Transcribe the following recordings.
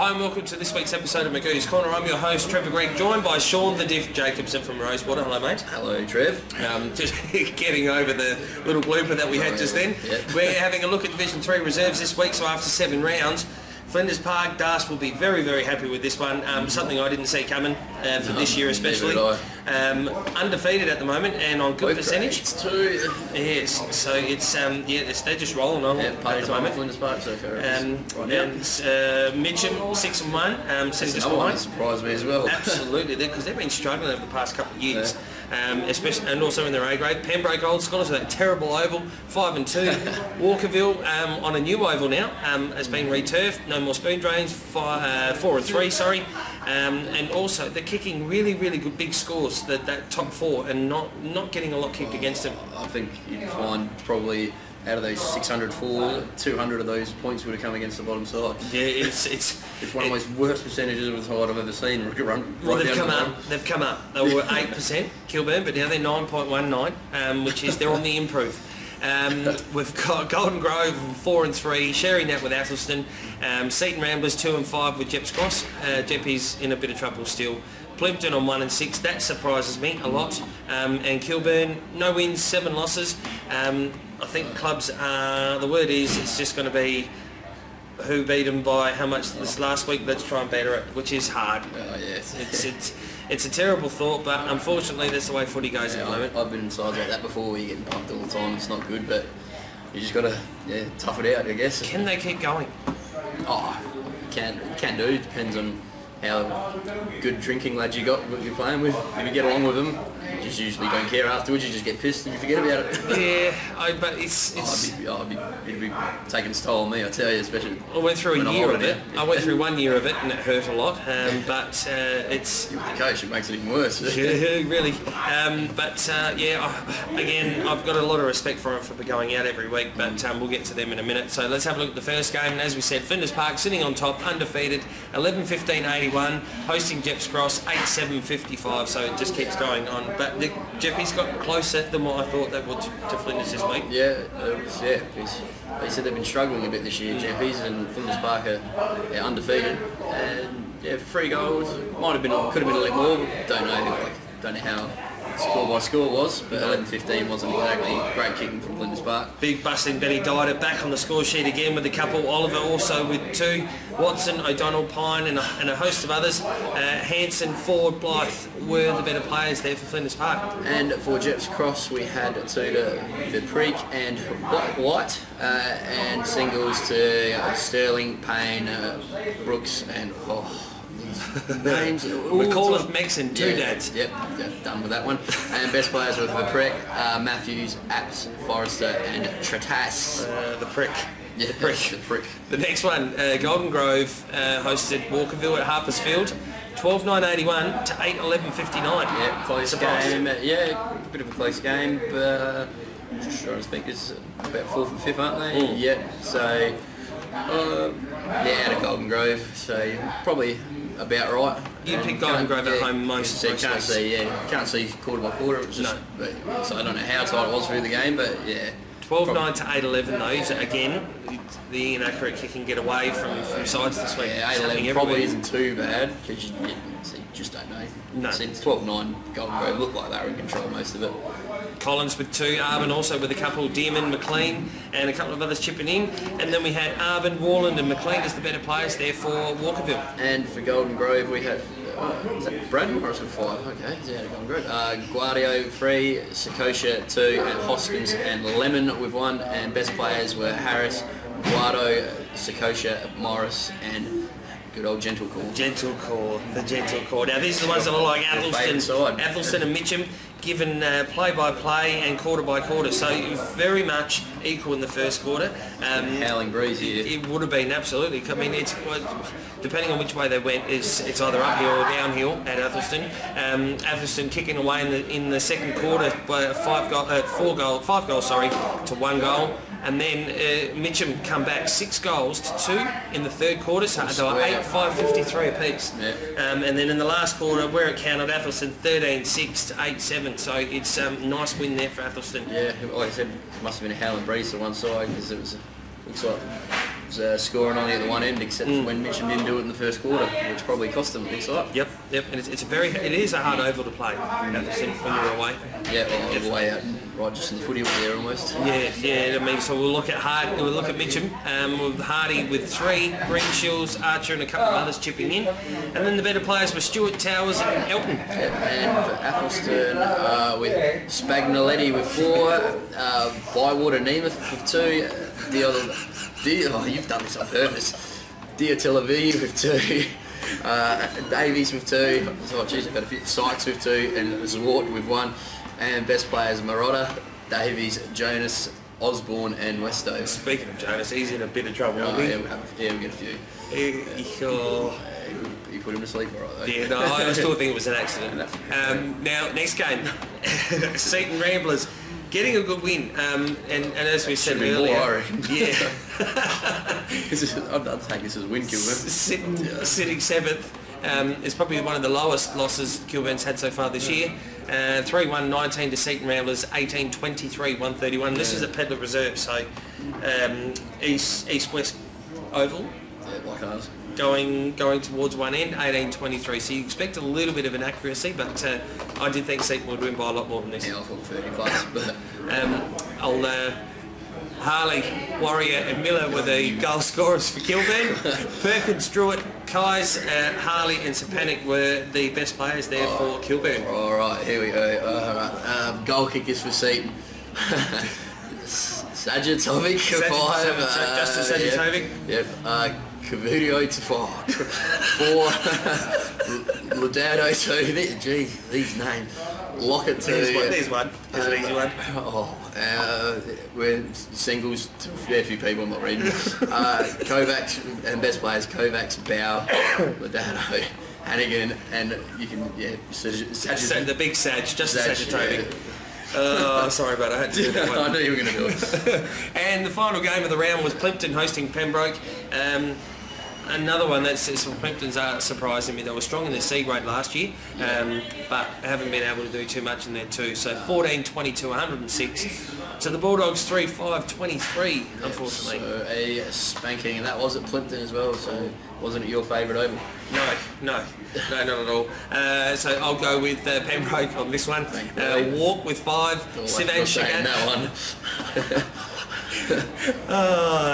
Hi and welcome to this week's episode of Magoos Corner. I'm your host, Trevor Gregg, joined by Sean the Diff Jacobson from Rosewater. Hello, mate. Hello, Trev. Just getting over the little blooper that we had just then. Yep. We're having a look at Division 3 reserves this week, so after 7 rounds, Flinders Park, Das will be very, very happy with this one. Something I didn't see coming for this year especially. Undefeated at the moment and on good percentage. It's two. Yes, so it's they're just rolling on at the moment. Flinders Park so far. Mitcham 6-1, sitting just behind. behind. Surprised me as well. Absolutely, because they've been struggling over the past couple of years, especially and also in their A grade. Pembroke Old Scholars with that terrible oval, 5-2. Walkerville on a new oval now has been returfed. No more spoon drains. 4-3. Sorry. And also they're kicking really, really good big scores, that top four, and not getting a lot kicked against them. I think you'd find probably out of those 604, 200 of those points would have come against the bottom side. Yeah, it's one of the most worst percentages of the side I've ever seen. Well, they've come up. They've come up. They were 8% Kilburn, but now they're 9.19, which is they're on the improve. We've got Golden Grove 4-3, sharing that with Athelston. Seaton Ramblers 2-5 with Jeps Cross. Jeppy's in a bit of trouble still. Plimpton on 1-6, that surprises me a lot. And Kilburn, no wins, 7 losses. I think clubs the word is it's just going to be who beat them by how much this last week. Let's try and better it, which is hard. Oh yes. It's a terrible thought, but unfortunately that's the way footy goes at the moment. I've been in sides like that before where you're getting pumped all the time. It's not good, but you just got to tough it out, I guess. Can they keep going? Oh, can do. Depends on how good drinking lads you got, what you're playing with. If you get along with them, you just usually don't care afterwards. You just get pissed and you forget about it. Yeah, but it'd be taking its toll on me, I tell you, especially. I went through a year of it. I went through 1 year of it, and it hurt a lot. But it's you're the coach, it makes it even worse. Really. Again, I've got a lot of respect for it for going out every week. But we'll get to them in a minute. So let's have a look at the first game. And as we said, Flinders Park sitting on top, undefeated, 11-15-81, hosting Jeps Cross 8-7-55. So it just keeps going on. But Jeppy's got closer than what I thought they would to Flinders this week. Because they said they've been struggling a bit this year, Jeppy's, and Flinders Park are undefeated. And 3 goals, could have been a little more. Don't know how score by score was, but 11-15 wasn't exactly great kicking from Flinders Park. Big busting Benny Dyder back on the score sheet again with a couple. Oliver also with 2. Watson, O'Donnell, Pine and a host of others. Hanson, Ford, Blythe were the better players there for Flinders Park. And for Jeps Cross we had to the Creek and White, and singles to Sterling, Payne, Brooks and names. McAuliffe, Mexon, 2 dads. Yep, done with that one. And best players were the Prick, Matthews, Apps, Forrester and Tretas. The Prick. Yeah, the Prick. The Prick. The next one, Golden Grove hosted Walkerville at Harpers Field. 12-9-81 to 8-11-59. Yeah, close game. Yeah, a bit of a close game, but just trying to think, it's about 4th and 5th, aren't they? Mm. Yeah, so out of Golden Grove, so probably about right. You picked Golden Grove at home most can't see quarter by quarter. It was just, so I don't know how tight it was through the game, but yeah. 12-9 to 8-11 though. So again, the inaccurate kicking get away from sides this week. Yeah, 8-11 probably isn't too bad because you just don't know. No. Since 12-9, Golden Grove looked like they were in control most of it. Collins with 2, Arbon also with a couple, Dearman, McLean and a couple of others chipping in. And then we had Arbon, Warland and McLean as the better players there for Walkerville. And for Golden Grove we had, is that Braden Morris with 5? Okay, he's out of Golden Grove. Guardio 3, Sakosha 2 and Hoskins and Lemon with 1. And best players were Harris, Guardo, Sakosha, Morris and good old Gentle Core. The Gentle Core. Now these are the ones that are like Athelston and Mitcham, given play-by-play and quarter-by-quarter, so very much equal in the first quarter. Howling breeze here. It would have been, absolutely. I mean, it's depending on which way they went, it's either uphill or downhill at Athelston. Athelston kicking away in the second quarter by 5 goals to 1 goal. And then Mitcham come back 6 goals to 2 in the third quarter, so they were 8-5-53 apiece. Yeah. And then in the last quarter, where it counted, Athelston 13-6 to 8-7. So it's a nice win there for Athelston. Yeah, like I said, it must have been a howling breeze to one side because it was looks like scoring only at the one end, except for when Mitchell didn't do it in the first quarter, which probably cost them. Looks like. Yep. And it is a hard oval to play when you're away. Yeah, well, the way out, right, just in the footy over there almost. Yeah. I mean, so we'll look at Mitchum, with Hardy with 3, Greenshields, Archer, and a couple of others chipping in, and then the better players were Stewart, Towers, and Elton. And for Athelston, with Spagnaletti with 4, Bywater Nemeth with 2, you've done this on purpose. Diatilavi with 2, Davies with 2, oh geez, I've got a few, Sykes with 2, and Zwart with 1, and best players Marotta, Davies, Jonas, Osborne, and Westo. Speaking of Jonas, he's in a bit of trouble. Yeah, we get a few. You put him to sleep, all right, though. Yeah, no, I still think it was an accident. Now, next game, Seaton Ramblers getting a good win, and as we said earlier, more, I reckon. Yeah, I'd take this as a win, Kilburn. Sitting 7th is probably one of the lowest losses Kilburn's had so far this year. 3-1-19 to Seaton Ramblers, 18-23-131. This is a Pedler Reserve, so east-west oval. Yeah, like ours. Going towards one end, 18-23. So you expect a little bit of an accuracy, but I did think Seaton would win by a lot more than this. Yeah, I thought 30 plus. But Harley, Warrior, and Miller were the goal scorers for Kilburn. Perkins, Druitt, Kais, Harley, and Sapanic were the best players there for Kilburn. All right, here we go. All right, goal kickers for Seaton. Sajatovic, 5. Justin Sajatovic. Yep. Cavudio to 4. Laudado 2. Gee, these names. Lockett 2. There's one. There's an easy one. We're singles to a fair few people, I'm not reading. Kovacs, and best players, Kovacs, Bow, Laudado, Hannigan, and you can, the big Sag, Justin Sajatovic. Yeah. Oh, sorry about that. I had to do that one. I knew you were going to do it. And the final game of the round was Plimpton hosting Pembroke. Another one that's Plimpton's surprising me. They were strong in their C grade last year, but haven't been able to do too much in there too. So 14-22, 106. So the Bulldogs 3-5-23, unfortunately. So a spanking, and that was at Plimpton as well. So wasn't it your favourite oval? No, not at all. So I'll go with Pembroke on this one. Walk with 5. Sivan Shigat. That one.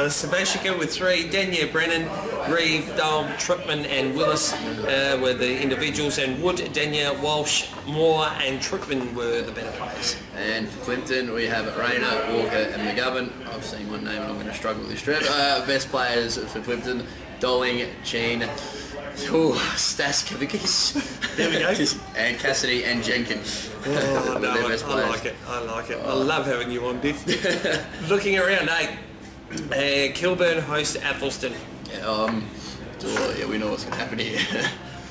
Sebastian with 3, Denya, Brennan, Reeve, Dome, Tripman and Willis were the individuals, and Wood, Denya, Walsh, Moore and Tripman were the better players. And for Plimpton we have Rayner, Walker and McGovern. I've seen one name and I'm going to struggle with this, Trev. Best players for Plimpton, Dolling, Gene, Staskevicius, there we go, and Cassidy and Jenkins. Oh, no, I like it. I love having you on, Biff. Looking around, Kilburn host Athelston. Yeah, we know what's going to happen here.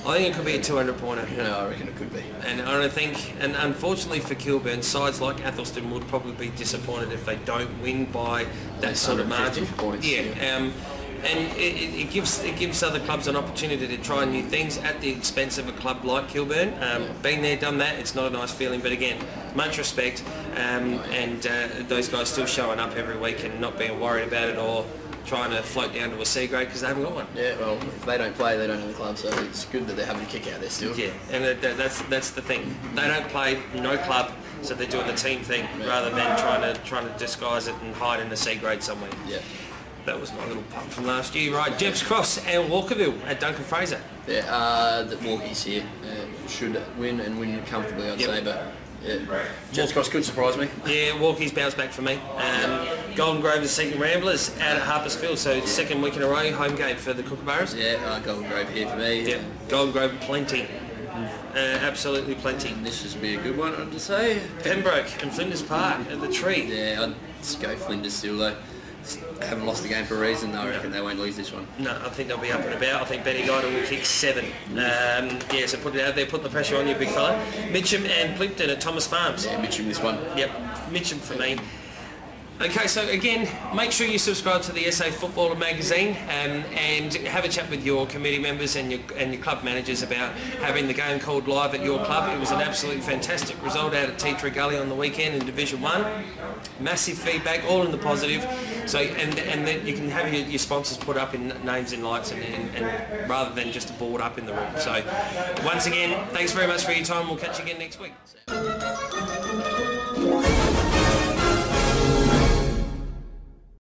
I think it could be a 200-pointer. No, I reckon it could be. And I think, and unfortunately for Kilburn, sides like Athelston would probably be disappointed if they don't win by that sort of margin. Points, yeah. And it gives other clubs an opportunity to try new things at the expense of a club like Kilburn. Been there, done that. It's not a nice feeling, but again, much respect. And those guys still showing up every week and not being worried about it or trying to float down to a C grade because they haven't got one. Yeah, well, if they don't play, they don't have a club, so it's good that they're having a kick out there still. Yeah, and that's the thing. They don't play, no club, so they're doing the team thing rather than trying to disguise it and hide in the C grade somewhere. Yeah. That was my little punt from last year. Right, Jeps Cross and Walkerville at Duncan Fraser. Yeah, the Walkies here should win and win comfortably, I'd say, but yeah, Jeps Cross could surprise me. Yeah, Walkies bounced back for me. Golden Grove and Seaton Ramblers out at Harpersfield, so second week in a row, home game for the Kookaburras. Yeah, Golden Grove here for me. Yeah, Golden Grove plenty. Absolutely plenty. This should be a good one, I'd say. Pembroke and Flinders Park at the Tree. Yeah, I'd just go Flinders still though. They haven't lost the game for a reason. I reckon they won't lose this one. No, I think they'll be up and about. I think Benny Guyton will kick 7. So put it out there, put the pressure on you, big fella. Mitchum and Plimpton at Thomas Farms. Yeah, Mitchum this one. Yep, Mitchum for me. Okay, so again, make sure you subscribe to the SA Footballer magazine and have a chat with your committee members and your club managers about having the game called live at your club. It was an absolutely fantastic result out at Tea Tree Gully on the weekend in Division 1. Massive feedback, all in the positive. So and then you can have your sponsors put up in names and lights and rather than just a board up in the room. So once again, thanks very much for your time. We'll catch you again next week.